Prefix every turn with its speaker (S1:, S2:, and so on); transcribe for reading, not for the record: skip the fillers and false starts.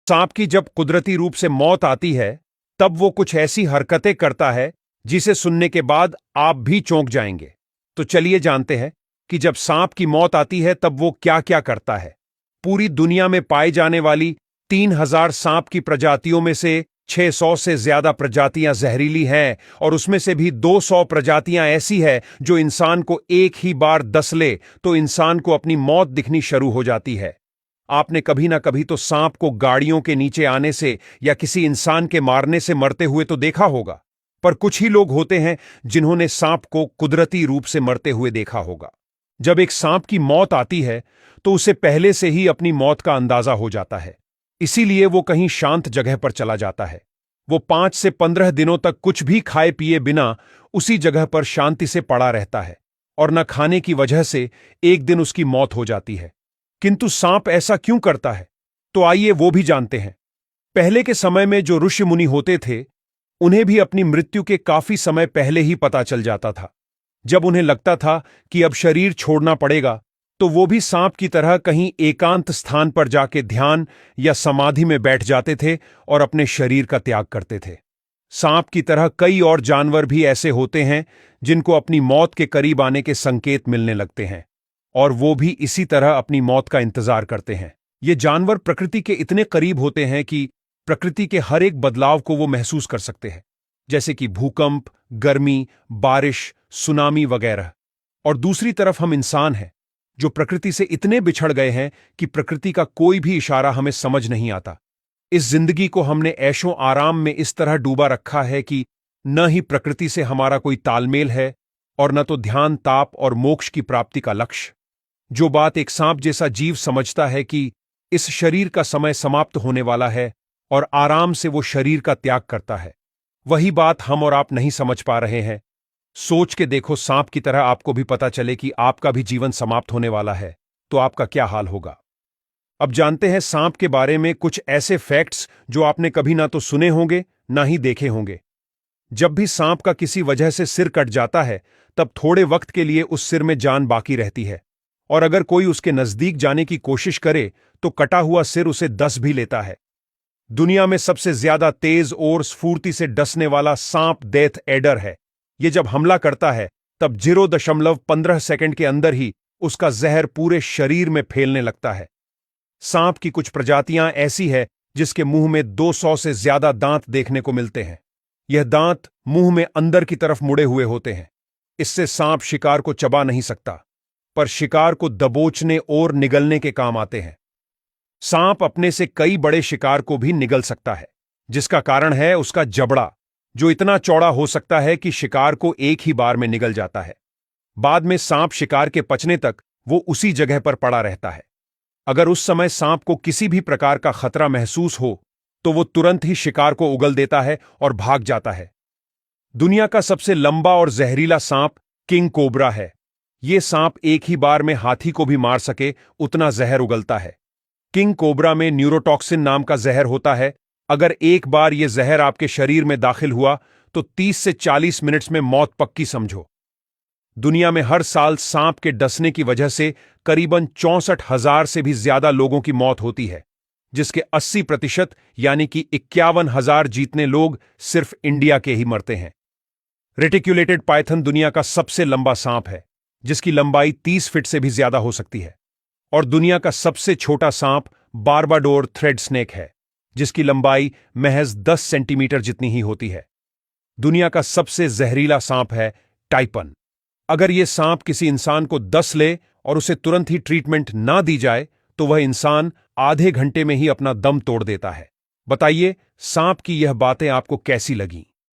S1: सांप की जब कुदरती रूप से मौत आती है तब वो कुछ ऐसी हरकतें करता है जिसे सुनने के बाद आप भी चौंक जाएंगे। तो चलिए जानते हैं कि जब सांप की मौत आती है तब वो क्या क्या करता है। पूरी दुनिया में पाई जाने वाली 3000 सांप की प्रजातियों में से 600 से ज्यादा प्रजातियां जहरीली हैं और उसमें से भी 200 प्रजातियां ऐसी है जो इंसान को एक ही बार डस ले तो इंसान को अपनी मौत दिखनी शुरू हो जाती है। आपने कभी ना कभी तो सांप को गाड़ियों के नीचे आने से या किसी इंसान के मारने से मरते हुए तो देखा होगा, पर कुछ ही लोग होते हैं जिन्होंने सांप को कुदरती रूप से मरते हुए देखा होगा। जब एक सांप की मौत आती है तो उसे पहले से ही अपनी मौत का अंदाजा हो जाता है, इसीलिए वो कहीं शांत जगह पर चला जाता है। वो 5 से 15 दिनों तक कुछ भी खाए पिए बिना उसी जगह पर शांति से पड़ा रहता है और न खाने की वजह से एक दिन उसकी मौत हो जाती है। किंतु सांप ऐसा क्यों करता है, तो आइए वो भी जानते हैं। पहले के समय में जो ऋषि मुनि होते थे उन्हें भी अपनी मृत्यु के काफी समय पहले ही पता चल जाता था। जब उन्हें लगता था कि अब शरीर छोड़ना पड़ेगा तो वो भी सांप की तरह कहीं एकांत स्थान पर जाके ध्यान या समाधि में बैठ जाते थे और अपने शरीर का त्याग करते थे। सांप की तरह कई और जानवर भी ऐसे होते हैं जिनको अपनी मौत के करीब आने के संकेत मिलने लगते हैं और वो भी इसी तरह अपनी मौत का इंतजार करते हैं। ये जानवर प्रकृति के इतने करीब होते हैं कि प्रकृति के हर एक बदलाव को वो महसूस कर सकते हैं, जैसे कि भूकंप, गर्मी, बारिश, सुनामी वगैरह। और दूसरी तरफ हम इंसान हैं जो प्रकृति से इतने बिछड़ गए हैं कि प्रकृति का कोई भी इशारा हमें समझ नहीं आता। इस जिंदगी को हमने ऐशो आराम में इस तरह डूबा रखा है कि न ही प्रकृति से हमारा कोई तालमेल है और न तो ध्यान, ताप और मोक्ष की प्राप्ति का लक्ष्य। जो बात एक सांप जैसा जीव समझता है कि इस शरीर का समय समाप्त होने वाला है और आराम से वो शरीर का त्याग करता है, वही बात हम और आप नहीं समझ पा रहे हैं। सोच के देखो, सांप की तरह आपको भी पता चले कि आपका भी जीवन समाप्त होने वाला है, तो आपका क्या हाल होगा। अब जानते हैं सांप के बारे में कुछ ऐसे फैक्ट्स जो आपने कभी ना तो सुने होंगे ना ही देखे होंगे। जब भी सांप का किसी वजह से सिर कट जाता है तब थोड़े वक्त के लिए उस सिर में जान बाकी रहती है और अगर कोई उसके नजदीक जाने की कोशिश करे तो कटा हुआ सिर उसे डस भी लेता है। दुनिया में सबसे ज्यादा तेज और स्फूर्ति से डसने वाला सांप डेथ एडर है। यह जब हमला करता है तब 0.15 सेकंड के अंदर ही उसका जहर पूरे शरीर में फैलने लगता है। सांप की कुछ प्रजातियां ऐसी है जिसके मुंह में 200 से ज्यादा दांत देखने को मिलते हैं। यह दांत मुंह में अंदर की तरफ मुड़े हुए होते हैं। इससे सांप शिकार को चबा नहीं सकता, पर शिकार को दबोचने और निगलने के काम आते हैं। सांप अपने से कई बड़े शिकार को भी निगल सकता है, जिसका कारण है उसका जबड़ा, जो इतना चौड़ा हो सकता है कि शिकार को एक ही बार में निगल जाता है। बाद में सांप शिकार के पचने तक वो उसी जगह पर पड़ा रहता है। अगर उस समय सांप को किसी भी प्रकार का खतरा महसूस हो तो वो तुरंत ही शिकार को उगल देता है और भाग जाता है। दुनिया का सबसे लंबा और जहरीला सांप किंग कोबरा है। ये सांप एक ही बार में हाथी को भी मार सके उतना जहर उगलता है। किंग कोबरा में न्यूरोटॉक्सिन नाम का जहर होता है। अगर एक बार यह जहर आपके शरीर में दाखिल हुआ तो 30 से 40 मिनट्स में मौत पक्की समझो। दुनिया में हर साल सांप के डसने की वजह से करीबन 64,000 से भी ज्यादा लोगों की मौत होती है, जिसके 80% यानी कि 51,000 जीतने लोग सिर्फ इंडिया के ही मरते हैं। रेटिक्युलेटेड पाइथन दुनिया का सबसे लंबा सांप है, जिसकी लंबाई 30 फीट से भी ज्यादा हो सकती है। और दुनिया का सबसे छोटा सांप बार्बाडोर थ्रेड स्नेक है, जिसकी लंबाई महज 10 सेंटीमीटर जितनी ही होती है। दुनिया का सबसे जहरीला सांप है टाइपन। अगर यह सांप किसी इंसान को डस ले और उसे तुरंत ही ट्रीटमेंट ना दी जाए तो वह इंसान आधे घंटे में ही अपना दम तोड़ देता है। बताइए, सांप की यह बातें आपको कैसी लगीं?